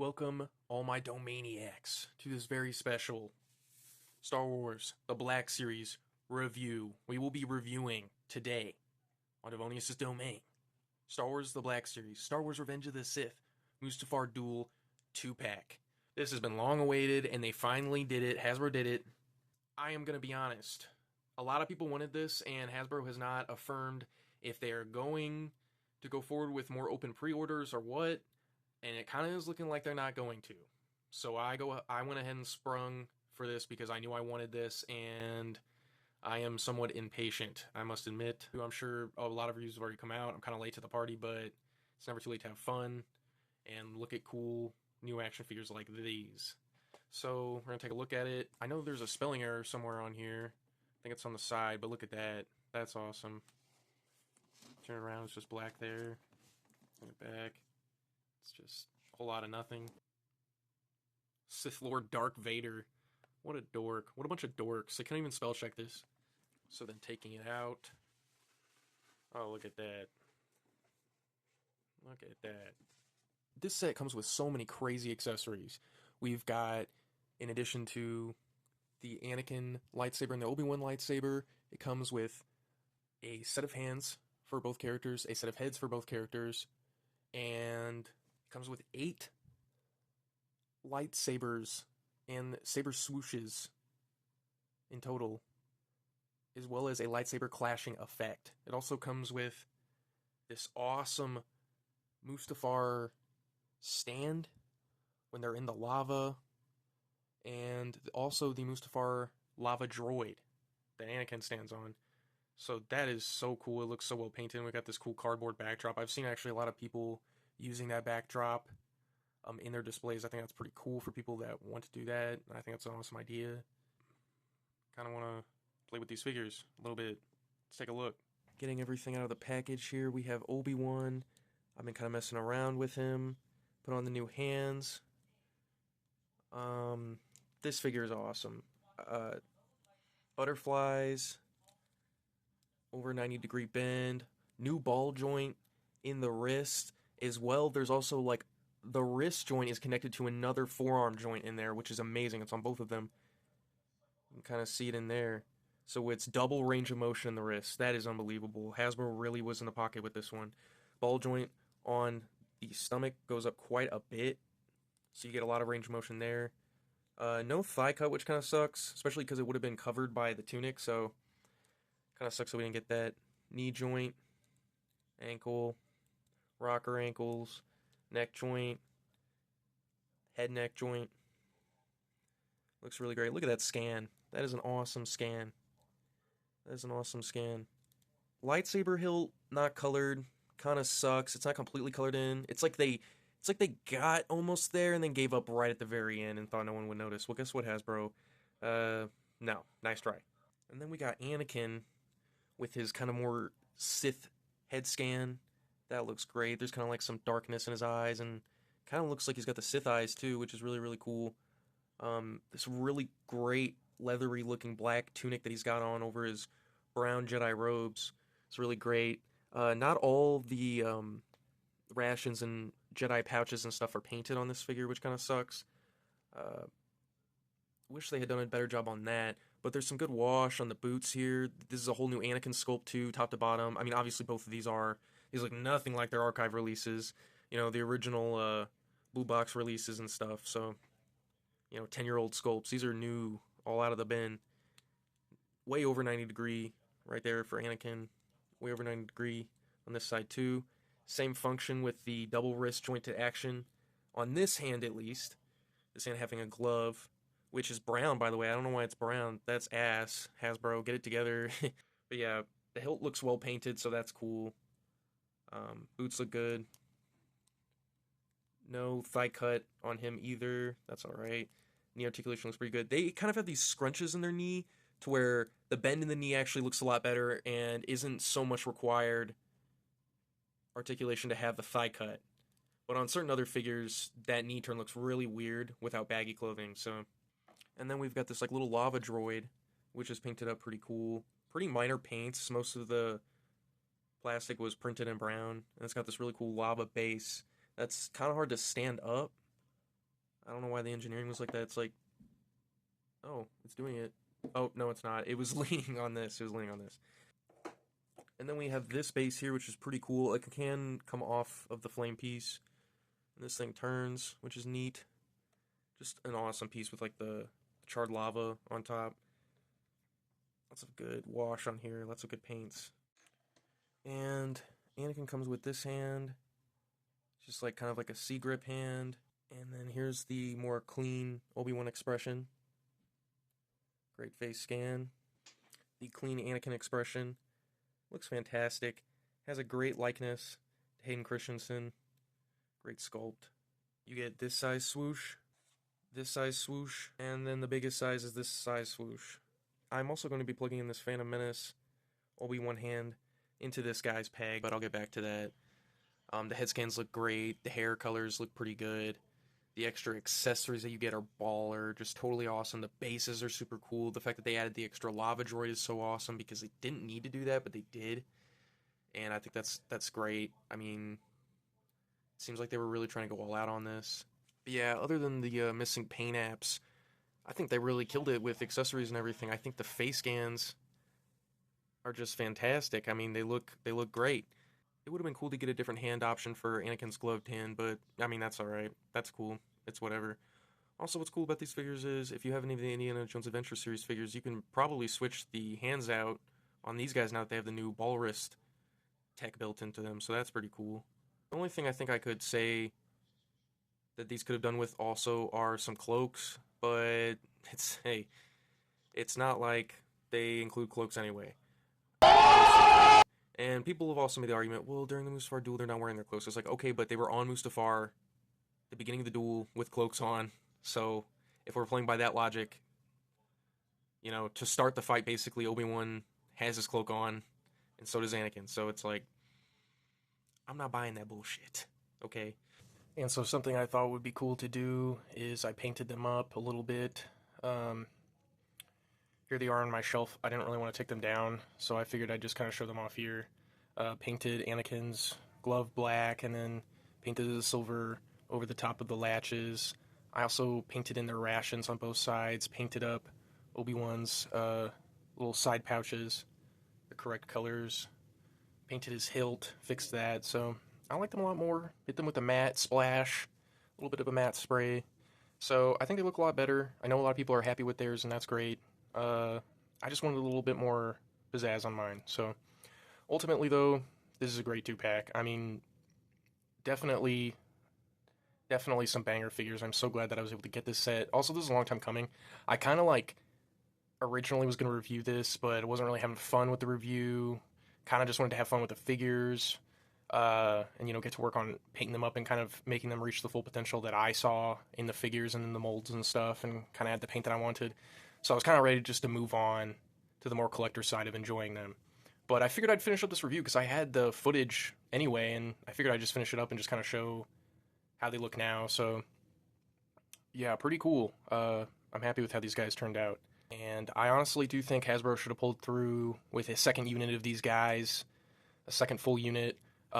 Welcome, all my domaniacs, to this very special Star Wars The Black Series review. We will be reviewing today on Devonius' Domain Star Wars The Black Series, Star Wars Revenge of the Sith, Mustafar Duel 2-pack. This has been long awaited, and they finally did it. Hasbro did it. I am going to be honest. A lot of people wanted this, and Hasbro has not affirmed if they are going to go forward with more open pre-orders or what. And it kind of is looking like they're not going to. So I went ahead and sprung for this because I knew I wanted this, and I am somewhat impatient, I must admit. I'm sure a lot of reviews have already come out. I'm kind of late to the party, but it's never too late to have fun and look at cool new action figures like these. So we're going to take a look at it. I know there's a spelling error somewhere on here. I think it's on the side, but look at that. That's awesome. Turn it around, it's just black there. Turn it back. It's just a whole lot of nothing. Sith Lord Dark Vader. What a dork. What a bunch of dorks. I can't even spell check this. So then taking it out. Oh, look at that. Look at that. This set comes with so many crazy accessories. We've got, in addition to the Anakin lightsaber and the Obi-Wan lightsaber, it comes with a set of hands for both characters, a set of heads for both characters, and comes with 8 lightsabers and saber swooshes in total, as well as a lightsaber clashing effect. It also comes with this awesome Mustafar stand when they're in the lava, and also the Mustafar lava droid that Anakin stands on. So that is so cool. It looks so well painted. We got this cool cardboard backdrop. I've seen actually a lot of people using that backdrop in their displays. I think that's pretty cool for people that want to do that. I think that's an awesome idea. Kind of want to play with these figures a little bit. Let's take a look. Getting everything out of the package here. We have Obi-Wan. I've been kind of messing around with him. Put on the new hands. This figure is awesome. Butterflies. Over 90-degree bend. New ball joint in the wrist. As well, there's also, like, the wrist joint is connected to another forearm joint in there, which is amazing. It's on both of them. You can kind of see it in there. So it's double range of motion in the wrist. That is unbelievable. Hasbro really was in the pocket with this one. Ball joint on the stomach goes up quite a bit, so you get a lot of range of motion there. No thigh cut, which kind of sucks, especially because it would have been covered by the tunic, so kind of sucks that we didn't get that. Knee joint, ankle, rocker ankles, neck joint, head neck joint. Looks really great. Look at that scan. That is an awesome scan. That is an awesome scan. Lightsaber hilt, not colored. Kind of sucks. It's not completely colored in. It's like they got almost there and then gave up right at the very end and thought no one would notice. Well, guess what, Hasbro? No. Nice try. And then we got Anakin with his kind of more Sith head scan. That looks great. There's kind of like some darkness in his eyes, and kind of looks like he's got the Sith eyes too, which is really, really cool. This really great leathery looking black tunic that he's got on over his brown Jedi robes. It's really great. Not all the rations and Jedi pouches and stuff are painted on this figure, which kind of sucks. Wish they had done a better job on that. But there's some good wash on the boots here. This is a whole new Anakin sculpt too, top to bottom. I mean, obviously both of these look nothing like their archive releases. You know, the original blue box releases and stuff. So, 10-year-old sculpts. These are new, all out of the bin. Way over 90 degree right there for Anakin. Way over 90 degree on this side too. Same function with the double wrist jointed action on this hand at least. This hand having a glove, which is brown, by the way. I don't know why it's brown. That's ass. Hasbro, get it together. But yeah, the hilt looks well painted, so that's cool. Boots look good. No thigh cut on him either. That's alright. Knee articulation looks pretty good. They kind of have these scrunches in their knee to where the bend in the knee actually looks a lot better and isn't so much required articulation to have the thigh cut. But on certain other figures, that knee turn looks really weird without baggy clothing. So, and then we've got this like little lava droid, which is painted up pretty cool. Pretty minor paints. Most of the plastic was printed in brown, and it's got this really cool lava base that's kind of hard to stand up. I don't know why the engineering was like that. It's like, oh, it's doing it. Oh, no, it's not. It was leaning on this. It was leaning on this. And then we have this base here, which is pretty cool. It can come off of the flame piece. And this thing turns, which is neat. Just an awesome piece with like the charred lava on top. Lots of good wash on here. Lots of good paints. And Anakin comes with this hand. Just like kind of like a C grip hand. And then here's the more clean Obi-Wan expression. Great face scan. The clean Anakin expression. Looks fantastic. Has a great likeness to Hayden Christensen. Great sculpt. You get this size swoosh, this size swoosh, and then the biggest size is this size swoosh. I'm also going to be plugging in this Phantom Menace Obi-Wan hand into this guy's peg, but I'll get back to that. The head scans look great. The hair colors look pretty good. The extra accessories that you get are baller, just totally awesome. The bases are super cool. The fact that they added the extra lava droid is so awesome because they didn't need to do that, but they did. And I think that's great. I mean, it seems like they were really trying to go all out on this. But yeah, other than the missing paint apps, I think they really killed it with accessories and everything. I think the face scans are just fantastic. I mean, they look great. It would have been cool to get a different hand option for Anakin's gloved hand, but, I mean, that's alright. That's cool. It's whatever. Also, what's cool about these figures is, if you have any of the Indiana Jones Adventure Series figures, you can probably switch the hands out on these guys now that they have the new ball wrist tech built into them, so that's pretty cool. The only thing I think I could say that these could have done with also are some cloaks, but hey, it's not like they include cloaks anyway. And people have also made the argument, well, during the Mustafar duel, they're not wearing their cloaks. It's like, okay, but they were on Mustafar, the beginning of the duel, with cloaks on. So, if we're playing by that logic, you know, to start the fight, basically, Obi-Wan has his cloak on, and so does Anakin. So it's like, I'm not buying that bullshit, okay? And so something I thought would be cool to do is I painted them up a little bit. Here they are on my shelf. I didn't really want to take them down, so I figured I'd just kind of show them off here. Painted Anakin's glove black, and then painted the silver over the top of the latches. I also painted in their rations on both sides, painted up Obi-Wan's little side pouches, the correct colors, painted his hilt, fixed that, so I like them a lot more. Hit them with a matte splash, a little bit of a matte spray. So I think they look a lot better. I know a lot of people are happy with theirs, and that's great. I just wanted a little bit more pizzazz on mine. So ultimately, though, this is a great 2-pack. I mean, definitely some banger figures. I'm so glad that I was able to get this set. Also, this is a long time coming. I kind of originally was going to review this, but I wasn't really having fun with the review. Kind of just wanted to have fun with the figures. And, you know, get to work on painting them up and kind of making them reach the full potential that I saw in the figures and in the molds and stuff, and kind of had the paint that I wanted. So I was kind of ready just to move on to the more collector side of enjoying them. But I figured I'd finish up this review because I had the footage anyway, and I figured I'd just finish it up and just kind of show how they look now. So, yeah, pretty cool. I'm happy with how these guys turned out. And I honestly do think Hasbro should have pulled through with a second unit of these guys, a second full unit,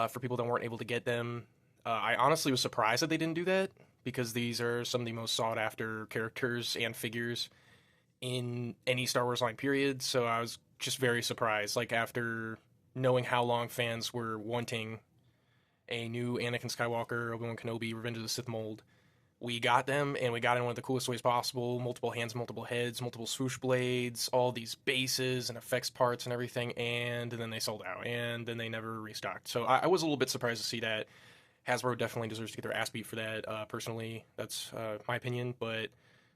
for people that weren't able to get them. I honestly was surprised that they didn't do that, because these are some of the most sought-after characters and figures in any Star Wars line, period. So I was just very surprised, like, after knowing how long fans were wanting a new Anakin Skywalker, Obi-Wan Kenobi, Revenge of the Sith mold. We got them, and we got in one of the coolest ways possible. Multiple hands, multiple heads, multiple swoosh blades, all these bases and effects parts and everything, and then they sold out, and then they never restocked. So I was a little bit surprised to see that. Hasbro definitely deserves to get their ass beat for that, personally. That's my opinion, but,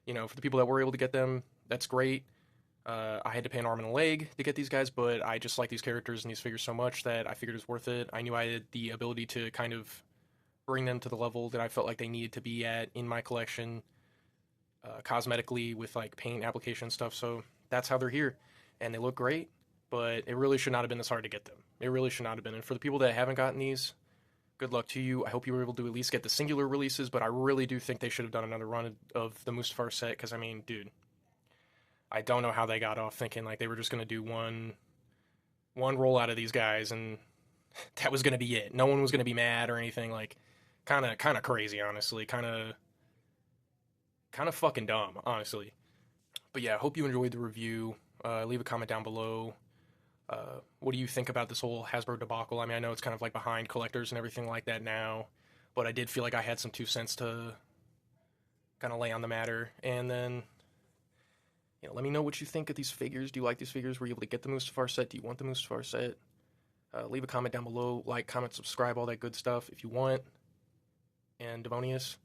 you know, for the people that were able to get them, that's great. I had to pay an arm and a leg to get these guys, but I just like these characters and these figures so much that I figured it was worth it. I knew I had the ability to kind of bring them to the level that I felt like they needed to be at in my collection, cosmetically, with like paint application stuff. So that's how they're here, and they look great. But it really should not have been this hard to get them. It really should not have been. And for the people that haven't gotten these, good luck to you. I hope you were able to at least get the singular releases. But I really do think they should have done another run of the Mustafar set, because I mean, dude, I don't know how they got off thinking like they were just gonna do one roll out of these guys and that was gonna be it. No one was gonna be mad or anything. Like, kind of crazy, honestly. Kind of kind of fucking dumb, honestly. But yeah, hope you enjoyed the review. Leave a comment down below. What do you think about this whole Hasbro debacle? I mean, I know it's kind of like behind collectors and everything like that now, but I did feel like I had some 2 cents to kind of lay on the matter. And then, let me know what you think of these figures. Do you like these figures? Were you able to get the Mustafar set? Do you want the Mustafar set? Leave a comment down below. Like, comment, subscribe, all that good stuff if you want. And Devonius,